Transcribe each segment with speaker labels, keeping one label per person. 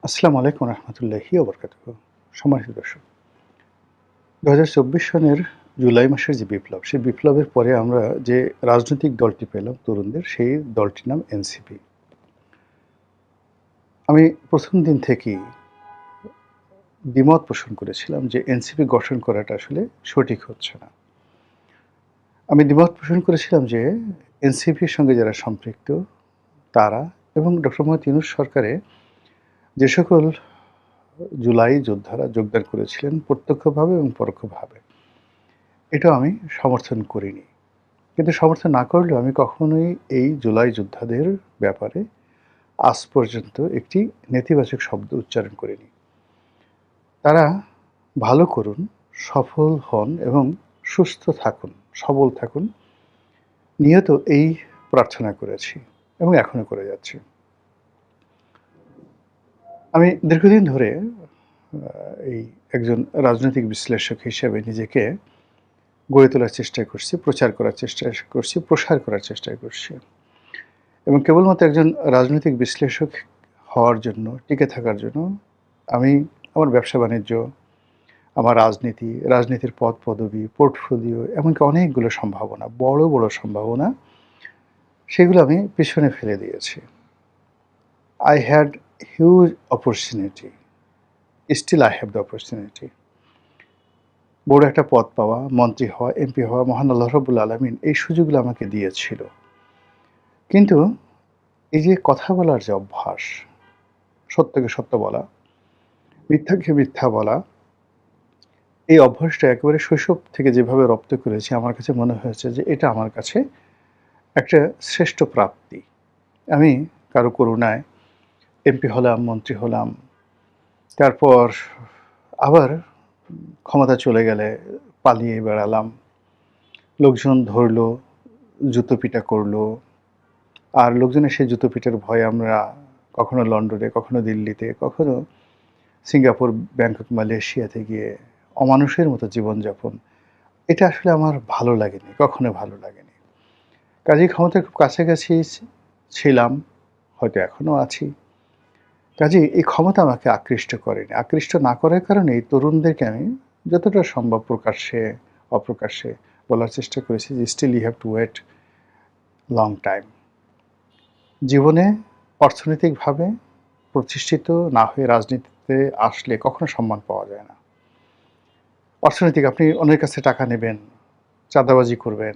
Speaker 1: আসসালামু আলাইকুম রহমতুল্লাহি ওবরকাতুহু। সম্মানিত দর্শক, ২০২৪ সনের জুলাই মাসের যে বিপ্লব, সেই বিপ্লবের পরে আমরা যে রাজনৈতিক দলটি পেলাম তরুণদের, সেই দলটির নাম এনসিপি। আমি ১ম দিন থেকেই দ্বিমত পোষণ করেছিলাম যে এনসিপি গঠন করাটা আসলে সঠিক হচ্ছে না। আমি দ্বিমত পোষণ করেছিলাম যে এনসিপির সঙ্গে যারা সম্পৃক্ত তারা এবং ডক্টর মোহাম্মদ ইউনূস সরকারে যে সকল জুলাই যোদ্ধারা যোগদান করেছিলেন প্রত্যক্ষভাবে এবং পরোক্ষভাবে, এটাও আমি সমর্থন করিনি। কিন্তু সমর্থন না করলেও আমি কখনোই এই জুলাই যোদ্ধাদের ব্যাপারে আজ পর্যন্ত একটি নেতিবাচক শব্দ উচ্চারণ করিনি। তারা ভালো করুন, সফল হন এবং সুস্থ থাকুন, সবল থাকুন, নিয়ত এই প্রার্থনা করেছি এবং এখনো করে যাচ্ছি। আমি দীর্ঘদিন ধরে এই একজন রাজনৈতিক বিশ্লেষক হিসেবে নিজেকে গড়ে তোলার চেষ্টা করছি, প্রচার করার চেষ্টা করছি, প্রসার করার চেষ্টা করছি। এবং কেবলমাত্র একজন রাজনৈতিক বিশ্লেষক হওয়ার জন্য, টিকে থাকার জন্য আমি আমার ব্যবসা-বাণিজ্য, আমার রাজনীতি, রাজনীতির পদ-পদবি, পোর্টফোলিও এমনকি অনেকগুলো সম্ভাবনা, বড়, বড় সম্ভাবনা, সেগুলো আমি পেছনে ফেলে দিয়েছি। I had huge opportunity. Still I have the opportunity. বড় একটা পদ পাওয়া, মন্ত্রী হওয়া, এমপি হওয়া মহান আল্লাহ রাব্বুল আলামিন এই সুযোগগুলো আমাকে দিয়েছিল। কিন্তু এই যে কথা বলার যে অভ্যাস, সত্যকে সত্য বলা, মিথ্যাকে মিথ্যা বলা, এই অভ্যাসটা একেবারে শৈশব থেকে যেভাবে রপ্ত করেছি, আমার কাছে মনে হয়েছে যে এটা আমার কাছে একটা শ্রেষ্ঠ প্রাপ্তি। আমি কারো করুণায় এমপি হলাম, মন্ত্রী হলাম। তারপর আবার ক্ষমতা চলে গেলে পালিয়ে বেড়ালাম। লোকজন ধরলো, জুতোপিটা করলো। আর লোকজনের সেই জুতোপিটার ভয়ে আমরা কখনো লন্ডনে, কখনো দিল্লিতে, কখনো সিঙ্গাপুর, ব্যাংকক, মালয়েশিয়াতে গিয়ে অমানুষের মতো জীবনযাপন, এটা আসলে আমার ভালো লাগেনি, কখনো ভালো লাগেনি। কাজেই ক্ষমতার খুব কাছাকাছি ছিলাম, হয়তো এখনো আছি। কাজেই এই ক্ষমতা আমাকে আকৃষ্ট করেনি। আকৃষ্ট না করার কারণে এই তরুণদেরকে আমি যতটা সম্ভব প্রকাশ্যে, অপ্রকাশ্যে বলার চেষ্টা করেছি যে, "still you have to wait long time." জীবনে অর্থনৈতিকভাবে প্রতিষ্ঠিত না হয়ে রাজনীতিতে আসলে কখনো সম্মান পাওয়া যায় না। অর্থনৈতিক, আপনি অন্যের কাছে টাকা নেবেন, চাঁদাবাজি করবেন,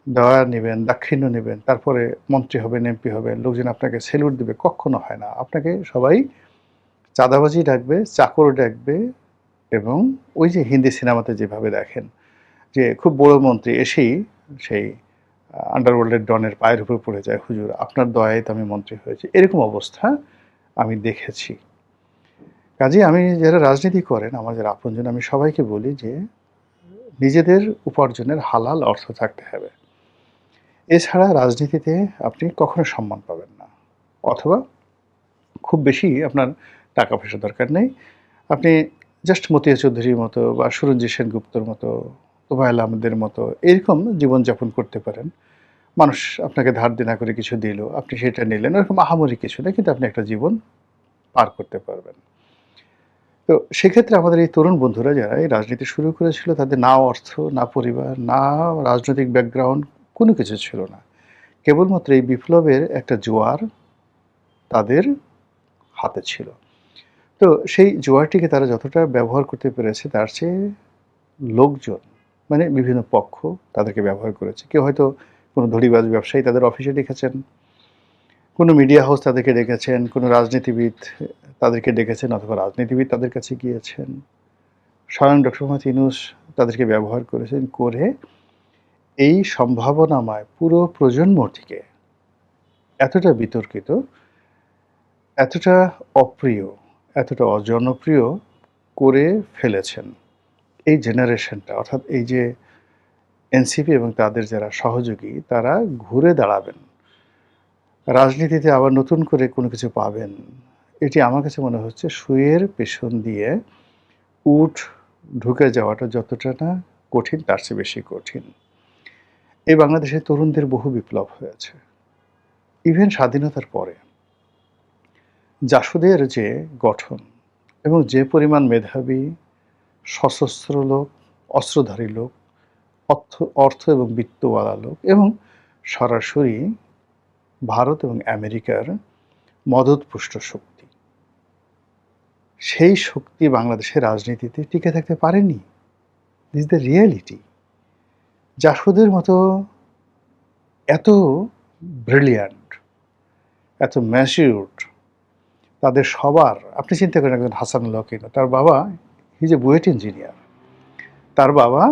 Speaker 1: দেওয়া নিবেন, দাক্ষিণ্য নিবেন, তারপরে মন্ত্রী হবেন, এমপি হবেন, লোকজন আপনাকে সেলুট দিবে, কক্ষনো হয় না। আপনাকে সবাই চাঁদাবাজি ডাকবে, চাকর ডাকবে এবং ওই যে হিন্দি সিনেমাতে যেভাবে দেখেন যে খুব বড় মন্ত্রী এসেই সেই আন্ডারওয়ার্ল্ডের ডনের পায়ের উপর পড়ে যায়, "হুজুর আপনার দয়ায় তো আমি মন্ত্রী হয়েছি।" এরকম অবস্থা আমি দেখেছি। কাজেই আমি, যারা রাজনীতি করেন, আমার যারা আপনজন, আমি সবাইকে বলি যে নিজেদের উপার্জনের হালাল অর্থ থাকতে হবে। এছাড়া রাজনীতিতে আপনি কখনো সম্মান পাবেন না। অথবা খুব বেশি আপনার টাকা-পয়সা দরকার নেই। আপনি জাস্ট মতিয়া চৌধুরীর মতো বা সুরঞ্জিত সেনগুপ্তর মতো, তোফায়েল আহমেদের মতো এরকম জীবনযাপন করতে পারেন। মানুষ আপনাকে ধার দেনা করে কিছু দিল, আপনি সেটা নিলেন। ওরকম আহামরি কিছু না, কিন্তু আপনি একটা জীবন পার করতে পারবেন। তো সেক্ষেত্রে আমাদের এই তরুণ বন্ধুরা যারা এই রাজনীতি শুরু করেছিল, তাদের না অর্থ, না পরিবার, না রাজনৈতিক ব্যাকগ্রাউন্ড, কোনো কিছু ছিল না। কেবলমাত্র এই বিপ্লবের একটা জোয়ার তাদের হাতে ছিল। তো সেই জোয়ারটিকে তারা যতটা ব্যবহার করতে পেরেছে, তার চেয়ে লোকজন, মানে বিভিন্ন পক্ষ তাদেরকে ব্যবহার করেছে। কেউ হয়তো কোনো ধড়িবাজ ব্যবসায়ী তাদের অফিসে ডেকেছেন, কোনো মিডিয়া হাউস তাদেরকে ডেকেছেন, কোনো রাজনীতিবিদ তাদেরকে ডেকেছেন, অথবা রাজনীতিবিদ তাদের কাছে গিয়েছেন। স্বয়ং ডক্টর মোহাম্মদ ইউনূস তাদেরকে ব্যবহার করেছেন, করে এই সম্ভাবনাময় পুরো প্রজন্মটিকে এতটা বিতর্কিত, এতটা অপ্রিয়, এতটা অজনপ্রিয় করে ফেলেছেন। এই জেনারেশনটা, অর্থাৎ এই যে এনসিপি এবং তাদের যারা সহযোগী, তারা ঘুরে দাঁড়াবেন। রাজনীতিতে আবার নতুন করে কোনো কিছু পাবেন। এটি আমার কাছে মনে হচ্ছে সুইয়ের পেছন দিয়ে উট ঢুকে যাওয়াটা যতটা না কঠিন, তার চেয়ে বেশি কঠিন। এই বাংলাদেশের তরুণদের বহু বিপ্লব হয়েছে। ইভেন স্বাধীনতার পরে জাসদের যে গঠন এবং যে পরিমাণ মেধাবী, সশস্ত্র লোক, অস্ত্রধারী লোক, অর্থ অর্থ এবং বিত্তওয়ালা লোক এবং সরাসরি ভারত এবং আমেরিকার মদদপুষ্ট শক্তি, সেই শক্তি বাংলাদেশের রাজনীতিতে টিকে থাকতে পারেনি। This the reality. জাসদের মতো এত ব্রিলিয়ান্ট, এত ম্যাচিউরড, তাদের সবার, আপনি চিন্তা করেন একজন হাসানুল্লাহ কিনো, তার বাবা হিজ এ বুয়েট ইঞ্জিনিয়ার, তার বাবা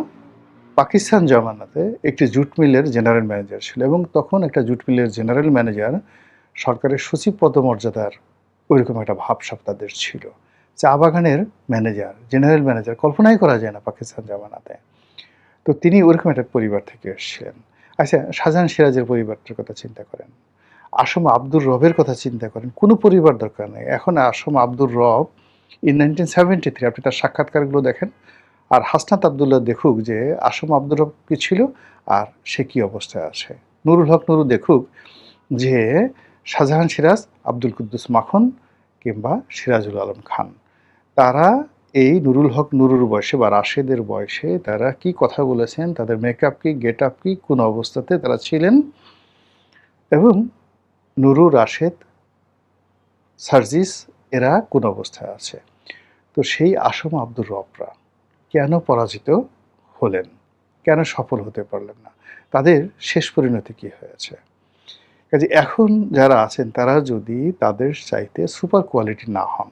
Speaker 1: পাকিস্তান জমানাতে একটি জুট মিলের জেনারেল ম্যানেজার ছিল এবং তখন একটা জুট মিলের জেনারেল ম্যানেজার সরকারের সচিব পদমর্যাদার ওইরকম একটা ভাবসাব তাদের ছিল। চা বাগানের ম্যানেজার, জেনারেল ম্যানেজার কল্পনাই করা যায় না পাকিস্তান জমানাতে। তো তিনি ওরকম একটা পরিবার থেকে এসেছিলেন। আচ্ছা, শাহজাহান সিরাজের পরিবারটার কথা চিন্তা করেন, আসম আব্দুর রবের কথা চিন্তা করেন, কোনো পরিবার দরকার নেই। এখন আসম আব্দুর রব ইন 1973, আপনি তার সাক্ষাৎকারগুলো দেখেন, আর হাসনাত আবদুল্লাহ দেখুক যে আসম আব্দুর রব কী ছিল আর সে কী অবস্থায় আছে। নুরুল হক নুরু দেখুক যে শাহজাহান সিরাজ, আব্দুল কুদ্দুস মাখন কিংবা সিরাজুল আলম খান, তারা এই নুরুল হক নুরুর বয়সে বা রাশেদের বয়সে তারা কি কথা বলেছেন, তাদের মেকআপ কি, গেট আপ কি, কোন অবস্থাতে তারা ছিলেন, এবং নুরু, রাশেদ, সার্জিস এরা কোন অবস্থায় আছে। তো সেই আসম আব্দুর রবরা কেন পরাজিত হলেন, কেন সফল হতে পারলেন না, তাদের শেষ পরিণতি কি হয়েছে? কাজে এখন যারা আছেন তারা যদি তাদের চাইতে সুপার কোয়ালিটি না হন,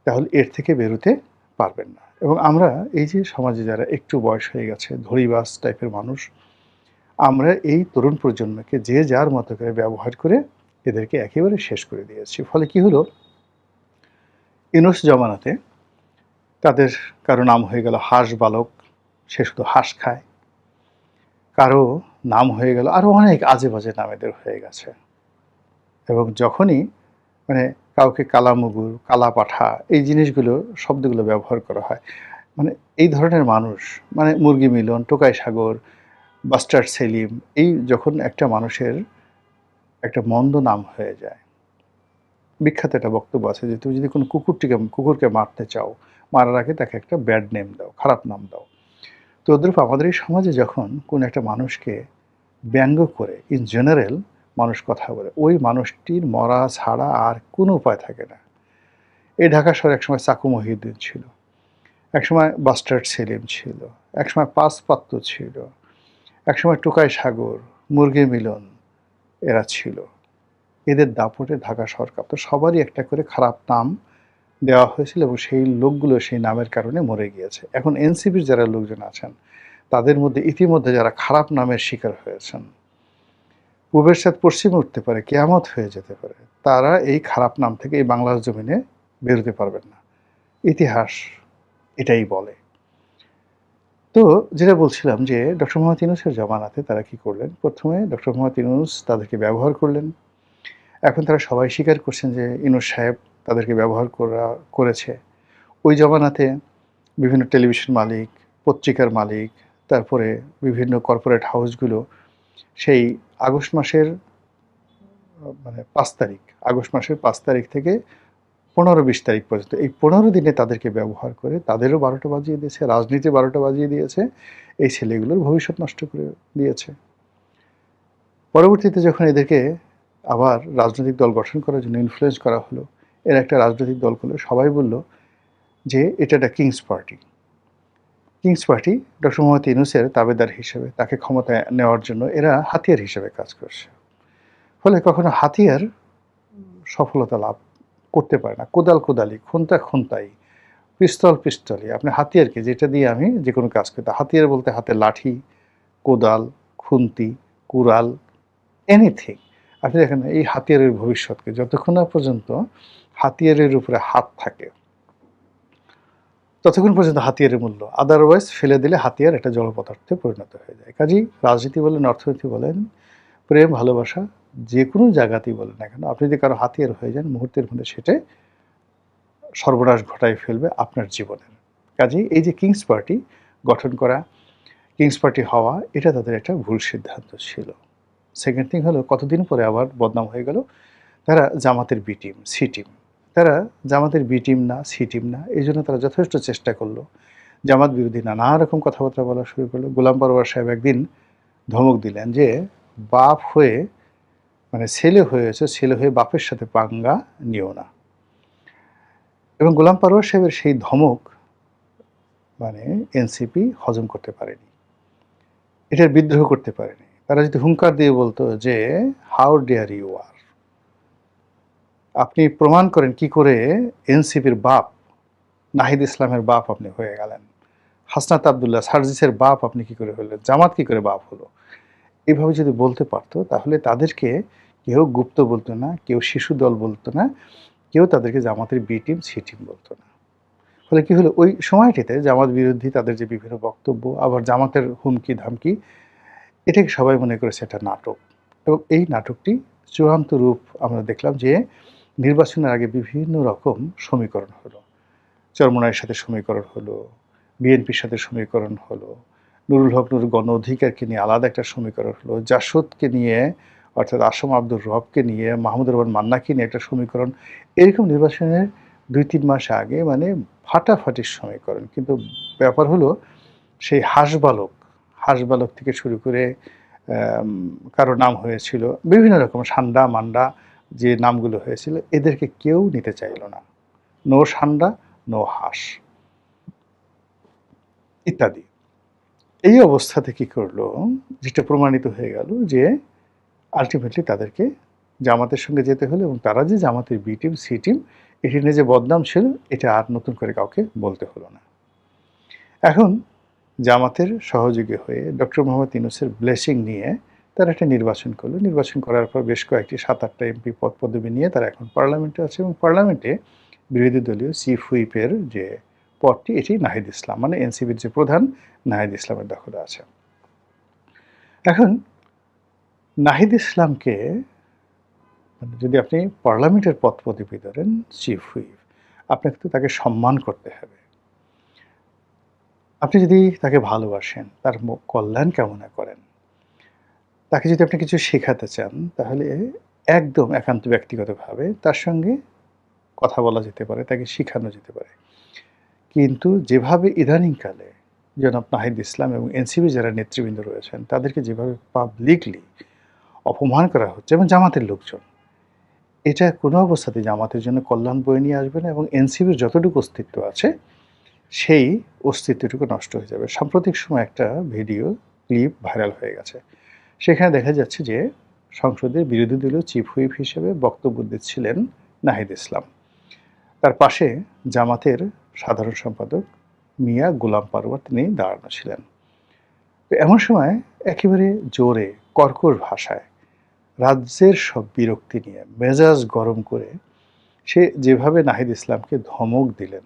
Speaker 1: তাহলে এর থেকে বেরোতে পারবেন না। এবং আমরা এই যে সমাজে যারা একটু বয়স হয়ে গেছে, ধরিবাজ টাইপের মানুষ, আমরা এই তরুণ প্রজন্মকে যে যার মতো করে ব্যবহার করে এদেরকে একেবারে শেষ করে দিয়েছি। ফলে কি হলো, ইউনূস জমানাতে তাদের কারো নাম হয়ে গেল হাঁস বালক, সে শুধু হাঁস খায়। কারো নাম হয়ে গেল আরও অনেক আজে বাজে নাম এদের হয়ে গেছে। এবং যখনই মানে কাউকে কালা মুগুর, কালা পাঠা, এই জিনিসগুলো, শব্দগুলো ব্যবহার করা হয়, মানে এই ধরনের মানুষ, মানে মুরগি মিলন, টোকাই সাগর, বাস্টার্ড সেলিম, এই যখন একটা মানুষের একটা মন্দ নাম হয়ে যায়। বিখ্যাত একটা বক্তব্য আছে যে তুমি যদি কোনো কুকুরকে মারতে চাও, মারার আগে তাকে একটা ব্যাড নেম দাও, খারাপ নাম দাও। তো ওদের আমাদের এই সমাজে যখন কোনো একটা মানুষকে ব্যঙ্গ করে ইন জেনারেল মানুষ কথা বলে, ওই মানুষটির মরা ছাড়া আর কোনো উপায় থাকে না। এই ঢাকা শহরে একসময় চাকু মহিউদ্দিন ছিল, একসময় বাস্টার্ড সেলিম ছিল, একসময় পাঁচপাত্র ছিল, একসময় টোকাই সাগর, মুরগি মিলন, এরা ছিল। এদের দাপটে ঢাকা শহর কাঁপত। সবারই একটা করে খারাপ নাম দেওয়া হয়েছিল এবং সেই লোকগুলো সেই নামের কারণে মরে গিয়েছে। এখন এনসিপির যারা লোকজন আছেন তাদের মধ্যে ইতিমধ্যে যারা খারাপ নামের শিকার হয়েছেন, পূবের সাথে পশ্চিমে উঠতে পারে, কেয়ামত হয়ে যেতে পারে, তারা এই খারাপ নাম থেকে এই বাংলার জমিনে বেরোতে পারবেন না। ইতিহাস এটাই বলে। তো যেটা বলছিলাম যে ডক্টর মোহাম্মদ ইউনূসের জমানাতে তারা কি করলেন, প্রথমে ডক্টর মোহাম্মদ ইউনূস তাদেরকে ব্যবহার করলেন। এখন তারা সবাই স্বীকার করছেন যে ইউনূস সাহেব তাদেরকে ব্যবহার করেছে। ওই জমানাতে বিভিন্ন টেলিভিশন মালিক, পত্রিকার মালিক, তারপরে বিভিন্ন কর্পোরেট হাউসগুলো সেই আগস্ট মাসের মানে 5 তারিখ, আগস্ট মাসের 5 তারিখ থেকে 15-20 তারিখ পর্যন্ত এই 15 দিনে তাদেরকে ব্যবহার করে তাদেরও 12টা বাজিয়ে দিয়েছে, রাজনীতি 12টা বাজিয়ে দিয়েছে, এই ছেলেগুলোর ভবিষ্যৎ নষ্ট করে দিয়েছে। পরবর্তীতে যখন এদেরকে আবার রাজনৈতিক দল গঠন করার জন্য ইনফ্লুয়েন্স করা হলো, এর একটা রাজনৈতিক দল করলো, সবাই বলল যে এটা একটা kings party. Kings party doctor Mohammad ইউনূসের তাবেদার হিসেবে তাকে ক্ষমতায় নেওয়ার জন্য এরা হাতিয়ার হিসেবে কাজ করছে। ফলে কখনো হাতিয়ার সফলতা লাভ করতে পারে না। কোদালি, খুন্তাই, পিস্তলই। আপনি হাতিয়ারকে, যেটা দিয়ে আমি যে কোনো কাজ করতে, হাতিয়ার বলতে হাতে লাঠি, কোদাল, খুন্তি, কুড়াল, এনিথিং। আপনি দেখেন এই হাতিয়ারের ভবিষ্যৎকে যতক্ষণ না পর্যন্ত হাতিয়ারের উপরে হাত থাকে ততক্ষণ পর্যন্ত হাতিয়ারের মূল্য, আদারওয়াইজ ফেলে দিলে হাতিয়ার একটা জড় পদার্থে পরিণত হয়ে যায়। কাজেই রাজনীতি বলেন, অর্থনীতি বলেন, প্রেম ভালোবাসা যে কোনো জায়গাতেই বলেন না কেন, আপনি যদি কারো হাতিয়ার হয়ে যান মুহূর্তের মধ্যে সেটা সর্বনাশ ঘটায় ফেলবে আপনার জীবনের। কাজেই এই যে কিংস পার্টি গঠন করা, কিংস পার্টি হওয়া, এটা তাদের একটা ভুল সিদ্ধান্ত ছিল। সেকেন্ড থিং হলো, কতদিন পরে আবার বদনাম হয়ে গেল, তারা জামাতের বি টিম, সি টিম। তারা জামাতের বি টিম না, সি টিম না। এইজন্য তারা যথেষ্ট চেষ্টা করল। জামাত বিরোধী নানা রকম কথাবার্তা বলা শুরু করলো। গোলাম পরোয়ার সাহেব একদিন ধমক দিলেন যে, বাপ হয়ে মানে ছেলে হয়েছে, ছেলে হয়ে বাপের সাথে পাঙ্গা নিও না। এবং গোলাম পরোয়ার সাহেবের সেই ধমক মানে এনসিপি হজম করতে পারেনি। এটার বিদ্রোহ করতে পারেনি। তারা যদি হুঙ্কার দিয়ে বলতো যে, হাউ ডেয়ার ইউ আর, আপনি প্রমাণ করেন কি করে এনসিপির বাপ, নাহিদ ইসলামের বাপ আপনি হয়ে গেলেন, হাসনাত আবদুল্লাহ সার্জিসের বাপ আপনি কি করে হলেন, জামাত কি করে বাপ হলো, এভাবে যদি বলতে পারতো তাহলে তাদেরকে কেউ গুপ্ত বলতো না, কেউ শিশু দল বলতো না, কেউ তাদেরকে জামাতের বি টিম সি টিম বলতো না। ফলে কি হলো, ওই সময়টিতে জামাত বিরোধী তাদের যে বিভিন্ন বক্তব্য, আবার জামাতের হুমকি ধামকি, এটাকে সবাই মনে করেছে একটা নাটক। এবং এই নাটকটি চূড়ান্ত রূপ আমরা দেখলাম যে নির্বাচনের আগে বিভিন্ন রকম সমীকরণ হলো। চরমোনাইয়ের সাথে সমীকরণ হলো, বিএনপির সাথে সমীকরণ হলো, নুরুল হক নুর গণ অধিকারকে নিয়ে আলাদা একটা সমীকরণ হলো, জাসদকে নিয়ে অর্থাৎ আসম আব্দুর রবকে নিয়ে, মাহমুদুর রহমান মান্নাকে নিয়ে একটা সমীকরণ। এরকম নির্বাচনের ২-৩ মাস আগে মানে ফাটাফাটি সমীকরণ। কিন্তু ব্যাপার হলো সেই হাঁসবালক থেকে শুরু করে কারো নাম হয়েছিল বিভিন্ন রকম সান্ডা মান্ডা, যে নামগুলো হয়েছিল এদেরকে কেউ নিতে চাইল না। নো সান্ডা, নো হাঁস ইত্যাদি। এই অবস্থাতে কি করলো, যেটা প্রমাণিত হয়ে গেল যে আলটিমেটলি তাদেরকে জামাতের সঙ্গে যেতে হলো এবং তারা যে জামাতের বি টিম সি টিম এটি নিয়ে যে বদনাম ছিল এটা আর নতুন করে কাউকে বলতে হলো না। এখন জামাতের সহযোগী হয়ে ডক্টর মোহাম্মদ ইউনূসের ব্লেসিং নিয়ে তারা একটা নির্বাচন করলো। নির্বাচন করার পর বেশ কয়েকটি ৭-৮টা এমপি পদপদবি নিয়ে তারা এখন পার্লামেন্টে আছে এবং পার্লামেন্টে বিরোধী দলীয় চিফ হুইপের যে পদটি এটি নাহিদ ইসলাম মানে এনসিপির যে প্রধান নাহিদ ইসলামের দখলে আছে। এখন নাহিদ ইসলামকে মানে যদি আপনি পার্লামেন্টের পদপদবি ধরেন চিফ হুইপ, আপনাকে তো তাকে সম্মান করতে হবে। আপনি যদি তাকে ভালোবাসেন, তার কল্যাণ কামনা করেন, তাকে যদি আপনি কিছু শেখাতে চান, তাহলে একদম একান্ত ব্যক্তিগতভাবে তার সঙ্গে কথা বলা যেতে পারে, তাকে শিখানো যেতে পারে। কিন্তু যেভাবে ইদানিংকালে জনাব নাহিদ ইসলাম এবং এনসিপি যারা নেতৃবৃন্দ রয়েছেন, তাদেরকে যেভাবে পাবলিকলি অপমান করা হচ্ছে এবং জামাতের লোকজন, এটা কোনো অবস্থাতেই জামাতের জন্য কল্যাণ বয়ে নিয়ে আসবে না এবং এনসিপির যতটুকু অস্তিত্ব আছে, সেই অস্তিত্বটুকু নষ্ট হয়ে যাবে। সাম্প্রতিক সময়ে একটা ভিডিও ক্লিপ ভাইরাল হয়ে গেছে। সেখানে দেখা যাচ্ছে যে সংসদের বিরোধী দলীয় চিফ হুইপ হিসেবে বক্তব্য দিচ্ছিলেন নাহিদ ইসলাম। তার পাশে জামাতের সাধারণ সম্পাদক মিয়া গোলাম পারওয়ার তিনি দাঁড়ানো ছিলেন। তো এমন সময় একেবারে জোরে কর্কশ ভাষায় রাজ্যের সব বিরক্তি নিয়ে মেজাজ গরম করে সে যেভাবে নাহিদ ইসলামকে ধমক দিলেন,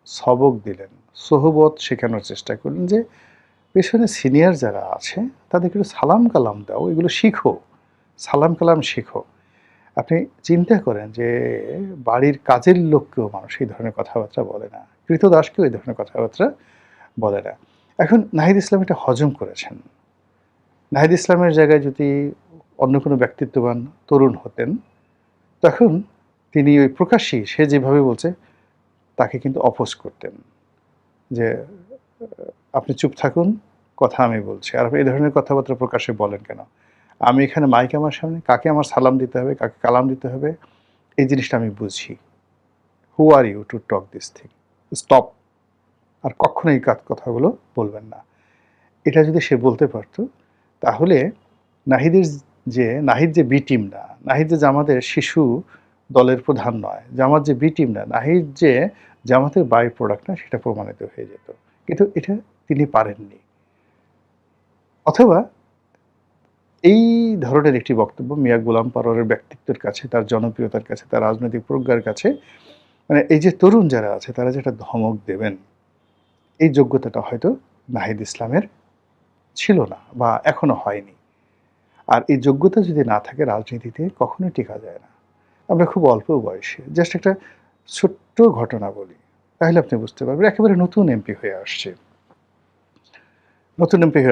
Speaker 1: সবক দিলেন, সোহবত শেখানোর চেষ্টা করলেন যে পেছনে সিনিয়র যারা আছে তাদেরকে একটু সালাম কালাম দাও, এগুলো শিখো, সালাম কালাম শিখো। আপনি চিন্তা করেন যে বাড়ির কাজের লোককেও মানুষ এই ধরনের কথাবার্তা বলে না, কৃতদাসকেও এই ধরনের কথাবার্তা বলে না। এখন নাহিদ ইসলাম এটা হজম করেছেন। নাহিদ ইসলামের জায়গায় যদি অন্য কোনো ব্যক্তিত্ববান তরুণ হতেন, তখন তিনি ওই প্রকাশ্যেই সে যেভাবে বলছে তাকে কিন্তু অপোজ করতেন যে আপনি চুপ থাকুন, কথা আমি বলছি, আর আপনি এই ধরনের কথাবার্তা প্রকাশ্যে বলেন কেন? আমি এখানে মাইক আমার সামনে, কাকে আমার সালাম দিতে হবে, কাকে কালাম দিতে হবে, এই জিনিসটা আমি বুঝি। Who are you to talk this thing? Stop! আর কখনো এই কথাগুলো বলবেন না। এটা যদি সে বলতে পারতো, তাহলে নাহিদের নাহিদ যে বি টিম না, নাহিদ যে জামাতের শিশু দলের প্রধান নয়, জামাত যে বি টিম না, নাহিদ যে জামাতের বাই প্রোডাক্ট না, সেটা প্রমাণিত হয়ে যেত। কিন্তু এটা তিনি পারেননি। অথবা এই ধরনের একটি বক্তব্য মিয়া গোলাম পরোয়ারের ব্যক্তিত্বের কাছে, তার জনপ্রিয়তার কাছে, তার রাজনৈতিক প্রজ্ঞার কাছে, মানে এই যে তরুণ যারা আছে তারা যেটা ধমক দেবেন, এই যোগ্যতাটা হয়তো নাহিদ ইসলামের ছিল না বা এখনো হয়নি। আর এই যোগ্যতা যদি না থাকে রাজনীতিতে কখনোই টিকা যায় না। আমরা খুব অল্প বয়সে জাস্ট একটা ছোট্ট ঘটনা বলি, তাহলে আপনি বুঝতে পারবেন। একেবারে নতুন এমপি হয়ে আসছে, নতুন এমপি হয়ে